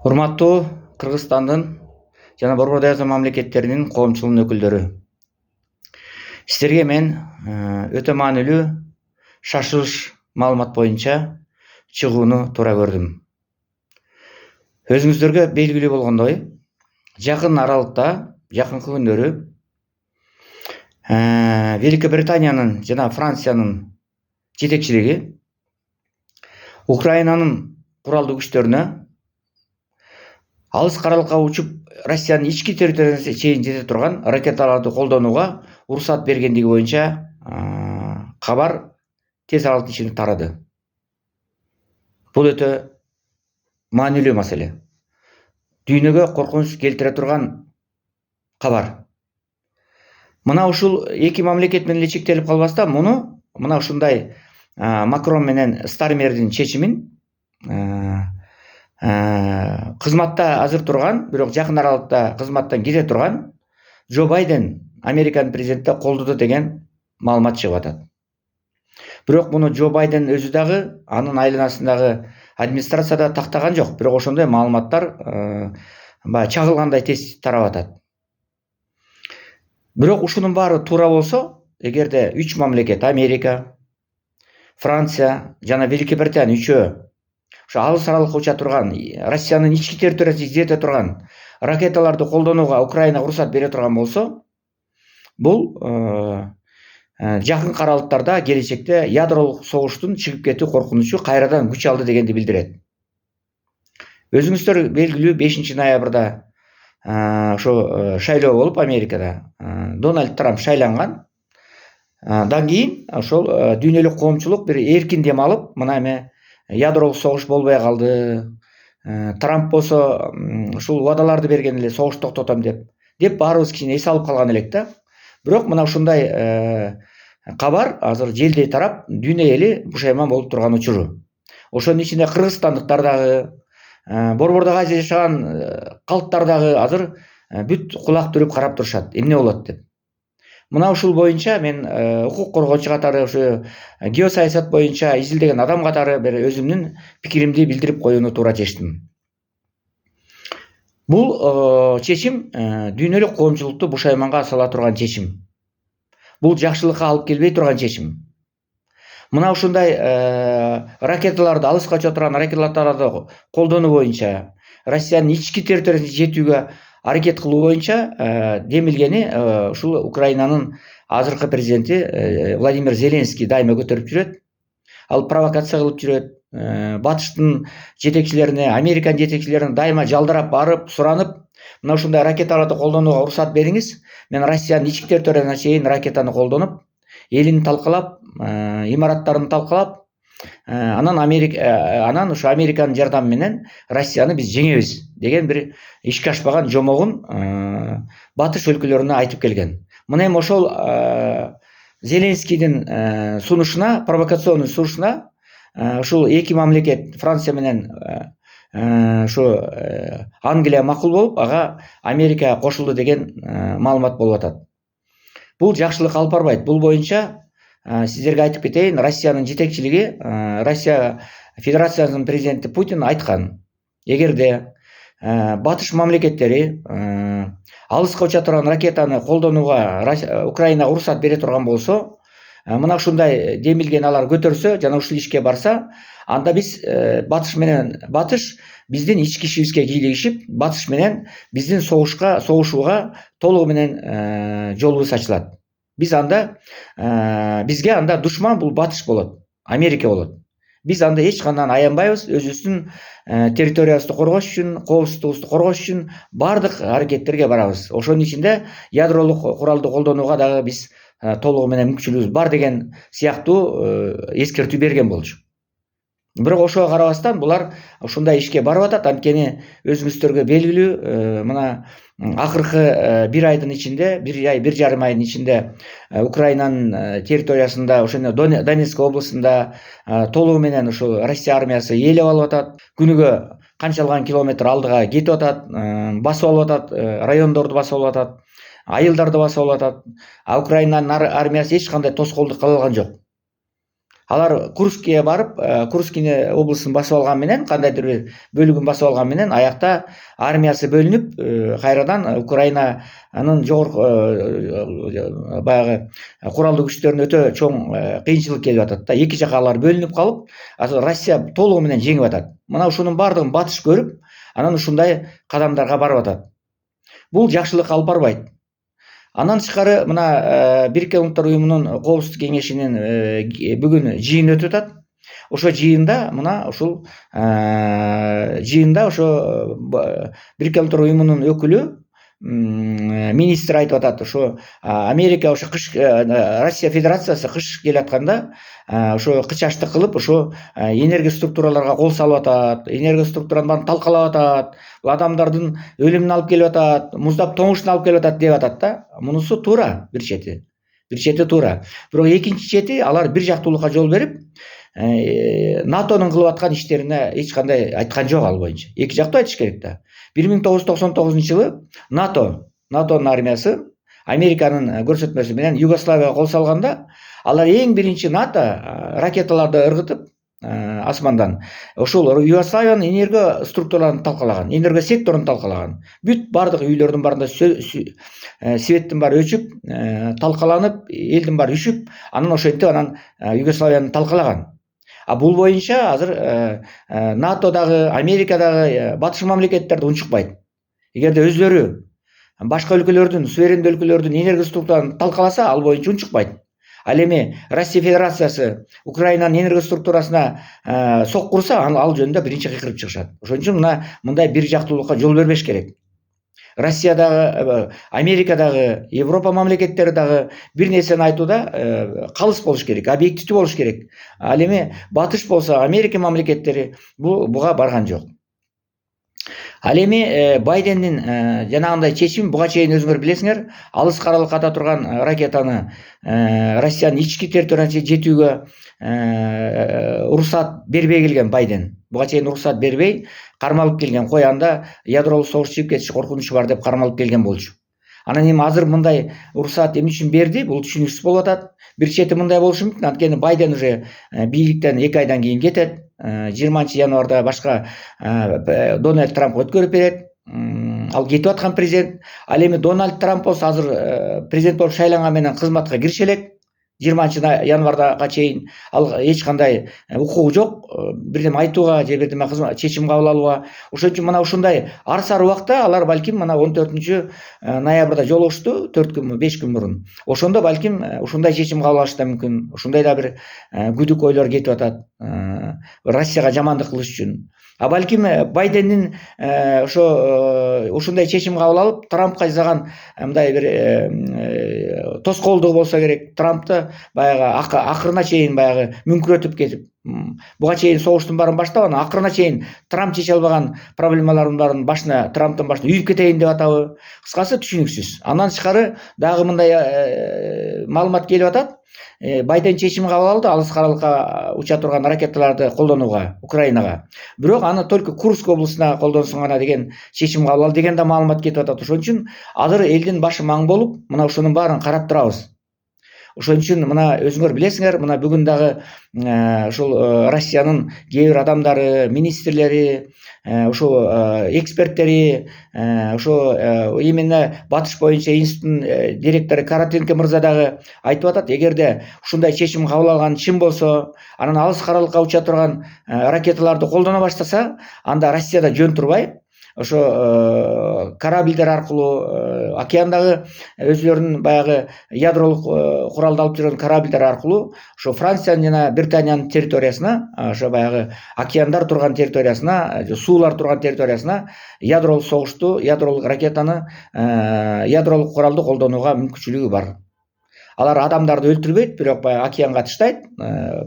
Урматтуу Кыргызстандын жана Борбордуу Азия мамлекеттеринин коомчулугунун өкүлдөрү. Сиздерге мен өтө маанилүү шашылыш маалымат боюнча чыгууну туура көрдүм. Өзүңүздөргө белгилүү болгондой, жакын аралыкта, жакынкы күндөрү Великобританиянын жана Франциянын жетекчилиги Украинанын куралдуу күчтөрүнө алыс каралыкка учуп Россиянын ички территориясына чейин жете турган ракеталарды колдонууга уруксат бергендиги боюнча кабар тез аралык ичинде тарады. Бул өтө маанилүү маселе. Дүйнөгө коркунуч келтире турган кабар. Мына ушул эки мамлекет менен эле чектелип калбастан, мына ушундай Макрон менен Стармердин чечимин кызматта азыр турган, бирок жакын аралыкта кызматтан кете турган Джо Байден, Американын президенти колдоду деген маалымат чыгып атат. Бирок муну Джо Байден өзү дагы, анын айланасындагы администрацияда тактаган жок. Бирок ошондой маалыматтар баягы чагылгандай тез тарап атат. Бирок ушунун баары туура болсо, эгерде үч мамлекет, Америка, Франция жана Великобритания үчөө ошо алыс аралыкка уча турган, Россиянын ички территориясына жете турган ракеталарды колдонууга Украинага уруксат бере турган болсо, бул жакын аралыктарда келечекте ядролук согуштун чыгып кетүү коркунучу кайрадан күч алды дегенди билдирет. Өзүңүздөр белгилүү 5 ноябрда ошо шайлоо болуп Америкада Дональд Трамп шайланган. Дан кийин ошол дүйнөлүк коомчулук бир эркин дем алып, мына эме ядролук согуш болбой калды. Трамп болсо ушул убадаларды берген эле, согуш токтотом деп баарыбыз кичине эс алып калган элек да. Бирок мына ушундай кабар азыр желдей тарап, дүйнө эли бушайман болуп турган учуру. Ошонун ичинде кыргызстандыктар дагы, Борбордуу Азияда жашаган калктар дагы азыр бүт кулак түрүп карап турушат, эмне болот деп. Мына ушул боюнча мен укук коргоочу катары, ошо геосаясат боюнча изилдеген адам катары бир өзүмдүн пикиримди билдирип коюуну туура чечтим. Бул чечим дүйнөлүк коомчулукту бушайманга сала турган чечим. Бул жакшылыкка алып келбей турган чечим. Мына ушундай ракеталарды, алыска уча турган ракеталарды колдонуу боюнча, Россиянын ички территориясына жетүүгө аракет кылуу боюнча демилгени ушул Украинанын азыркы президенти Владимир Зеленский дайыма көтөрүп жүрөт. Ал провокация кылып жүрөт. Батыштын жетекчилерине, Американын жетекчилерине дайыма жалдарап барып, суранып, мына ушундай ракеталарды колдонууга уруксат бериңиз. Мен Россиянын ички территориясына чейин ракетаны колдонуп, элин талкалап, имараттарын талкалап, анан ушу Американын жардамы менен Россияны биз жеңебиз деген бир ишке ашпаган жомогун батыш өлкөлөрүнө айтып келген. Мына эми ошол Зеленскийдин сунушуна, провокационный сунушуна ушул эки мамлекет, Франция менен ушу Англия макул болуп, ага Америка кошулду деген маалымат болуп атат. Бул жакшылык алып барбайт. Бул боюнча сиздерге айтып кетейин, Россиянын жетекчилиги, Россия Федерациясынын президенти Путин айткан. Эгерде батыш мамлекеттери алыска уча турган ракетаны колдонууга Украинага уруксат бере турган болсо, мына ушундай демилген алар көтөрсө жана ушул ишке барса, анда биз батыш биздин ички ишибизге кийлигишип, батыш менен биздин согушууга толугу менен жолубуз ачылат. Бизге анда душман бул батыш болот, Америка болот. Биз анда эч кандан аянбайбыз, өзүбүздүн территориябызды коргош үчүн, коопсуздугубузду коргош үчүн бардык аракеттерге барабыз. Ошонун ичинде ядролук куралды колдонууга дагы биз толугу менен мүмкүнчүлүгүбүз бар деген сыяктуу эскертүү берген болчу. Бирок ошого карабастан булар ушундай ишке барып атат. Анткени өзүңүздөргө белгилүү, мына акыркы бир айдын ичинде, бир жарым айдын ичинде Украинанын территориясында, ошондо Донецк областында толугу менен ушул Россия армиясы ээлеп алып атат. Күнүгө канчалган километр алдыга кетип атат, басып алып атат, райондорду басып алып атат, айылдарды басып алып атат. Украинанын армиясы эч кандай тоскоолдук кыла алган жок. Алар Курскіге барып, Курскіні облысын басып алган менен, кандайдыр бир бөлүгүн басып алган менен, аякта армиясы бөлүнүп, кайрадан Украинанын жогорку баягы куралдуу күчтөрүнө өтө чоң кыйынчылык келип атат да. Эки жака алар бөлүнүп калып, Россия толугу менен жеңип атат. Мына ушунун бардыгын батыш көрүп, анан ушундай кадамдарга барып атат. Бул жакшылыкка алып барбайт. Андан тышкары мына Бириккен Улуттар Уюмунун Коопсуздук кеңешинин бүгүн жыйыны өтүп атат. Ошо жыйында мына ушул жыйында ошо Бириккен Улуттар Уюмунун өкүлү министр айтып атат, ошо Америка ошо Россия Федерациясы кыш келатканда ошо кычаштык кылып, ошо энергия структураларга кол салып атат, энергия структуранын баарын талкалап атат, бул адамдардын өлүмүнө алып келип атат, муздап тоңушуна алып келип атат деп атат да. Мунусу туура бир чети. Бир чети туура. Бирок экинчи чети алар бир жактуулукка жол берип, НАТОнун кылып аткан иштерине эч кандай айткан жок ал боюнча. Эки жактуу айтыш керек да. 1999-жылы НАТОнун армиясы Американын көрсөтмөсү менен Югославияга кол салганда, алар эң биринчи НАТО ракеталарды ыргытып асмандан ошол Югославиянын энергия структураларын талкалаган, энергия секторун талкалаган. Бүт бардык үйлөрдүн баарында светтин баары өчүп, талкаланып, элдин баары үшүп, анан ошентип анан Югославияны талкалаган. Бул боюнча азыр НАТОдагы, Америкадагы батыш мамлекеттерди унчукпайт. Эгерде өздөрү башка өлкөлөрдүн, суверендүү өлкөлөрдүн энергия структураларын талкаласа, ал боюнча унчукпайт. Ал эми Россия Федерациясы Украинанын энергия структурасына соккурса, ал жөнүндө биринчи кыйкырып чыгышат. Ошон үчүн мындай бир жактуулукка жол бербеш керек. Россиядагы, Америкадагы, Европа мамлекеттери дагы бир нерсени айтууда калыс болуш керек, объективдүү болуш керек. Ал эми батыш болсо, Америка мамлекеттери буга барган жок. Ал эми Байдендин жанагындай чечими, буга чейин өзүңөр билесиңер, алыс каралыкката турган ракетаны Россиянын ички территориясына жетүүгө уруксат бербей келген Байден. Буга чейин уруксат бербей кармалып келген. Кой, анда ядролук согуш чыгып кетиш коркунучу бар деп кармалып келген болчу. Анан эми азыр мындай уруксат эмне үчүн берди? Бул түшүнүксүз болуп атат. Бир чети мындай болушу мүмкүн, анткени Байден уже бийликтен 2 айдан кийин кетет. 20-январда башка Дональд Трамп өткөрүп берет. Ал кетип аткан президент. Ал эми Дональд Трамп болсо азыр президент болуп шайланган менен кызматка кириши элек. 20-январга чейин ал эч кандай укугу жок, бирдеме айтууга же бирдеме чечим кабыл алууга. Ошон үчүн мына ушундай арсар убакта алар балким мына 14-ноябрда жолугушту, 4 күн, 5 күн мурун. Ошондо балким ушундай чечим кабыл алышы да мүмкүн. Ушундай да бир күдүк ойлор кетип атат. Россияга жамандык кылыш үчүн. Балким Байдендин ушундай чечим кабыл алып, Трампка жасаган мындай бир тоскоолдугу болсо керек. Трампты баягы акырына чейин баягы мүңкүрөтүп кетип, буга чейин согуштун баарын баштап, анан акырына чейин Трамп чече албаган проблемалардын баарын Трамптын башына үйүп кетейин деп атабы? Кыскасы түшүнүксүз. Андан тышкары дагы мындай маалымат келип атат. Байден чечим кабыл алды алыс каралыкка уча турган ракеталарды колдонууга Украинага. Бирок аны только Курск облусуна колдонсун гана деген чечим кабыл алды деген да маалымат кетип атат. Ошон үчүн азыр элдин башы маң болуп, мына ушунун баарын карап турабыз. Ошон үчүн мына өзүңөр билесиңер, мына бүгүн дагы ушул Россиянын кээ бир адамдары, министрлери, ошо эксперттери, ошо именно батыш боюнча институттун директору Каратенко мырза дагы айтып атат, эгерде ушундай чечим кабыл алган чын болсо, анан алыс каралыкка уча турган ракеталарды колдоно баштаса, анда Россияда жөн турбай, ошо корабльдер аркылуу, океандагы өзлөрүнүн баягы ядролук куралды алып жүргөн корабльдер аркылуу ошо Франциянын жана Британиянын территориясына, ошо баягы океандар турган территориясына, суулар турган территориясына ядролук согушту, ядролук ракетаны, ядролук куралды колдонууга мүмкүнчүлүгү бар. Алар адамдарды өлтүрбөйт, бирок баягы океанга таштайт.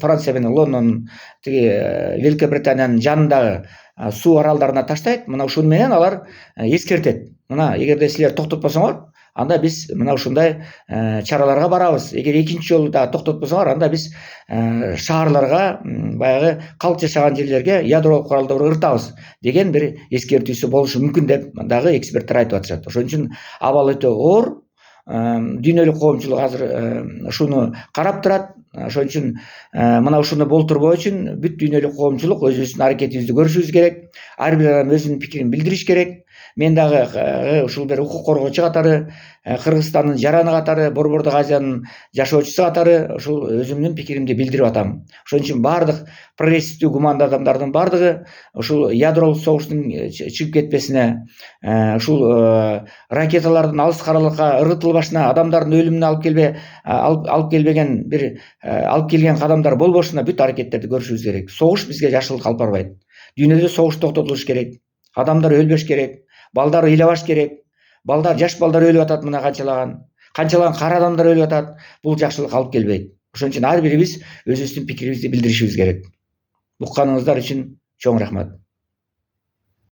Франция менен Лондондун Великобританиянын жанындагы суу аралдарына таштайт. Мына ушун менен алар эскертет. Мына эгерде силер токтотпосоңор, анда биз мына ушундай чараларга барабыз. Эгер экинчи жолу да токтотпосоңор, анда биз шаарларга, баягы калк жашаган жерлерге ядролук куралдарды ыртабыз деген бир эскертүүсү болушу мүмкүн деп дагы эксперттер айтып атышат. Ошон үчүн абал өтө оор. дүйнөлүк коомчулук азыр ушуну карап турат. Ошон үчүн мына ушуну болтурбоо үчүн бүт дүйнөлүк коомчулук өзүбүздүн аракетибизди көрүшүбүз керек. Ар бир адам өзүнүн пикирин билдириш керек. Мен дагы ушул бир укук коргоочу катары, Кыргызстандын жараны катары, Борбордук Азиянын жашоочусу катары ушул өзүмдүн пикиримди билдирип атам. Ошон үчүн бардык прогрессивдүү гумандуу адамдардын бардыгы ушул ядролук согуштун чыгып кетпесине, ушул ракеталардын алыс каралыкка ыргытылбашына, адамдардын өлүмүнө алып келген кадамдар болбошуна бүт аракеттерди көрүшүбүз керек. Согуш бизге жакшылык алып барбайт. Дүйнөдө согуш токтотулуш керек. Адамдар өлбөш керек. Балдар ыйлабаш керек. Жаш балдар өлүп атат, мына канчалаган кара адамдар өлүп атат. Бул жакшылык алып келбейт. Ошон үчүн ар бирибиз өзүбүздүн пикирибизди билдиришибиз керек. Укканыңыздар үчүн чоң рахмат.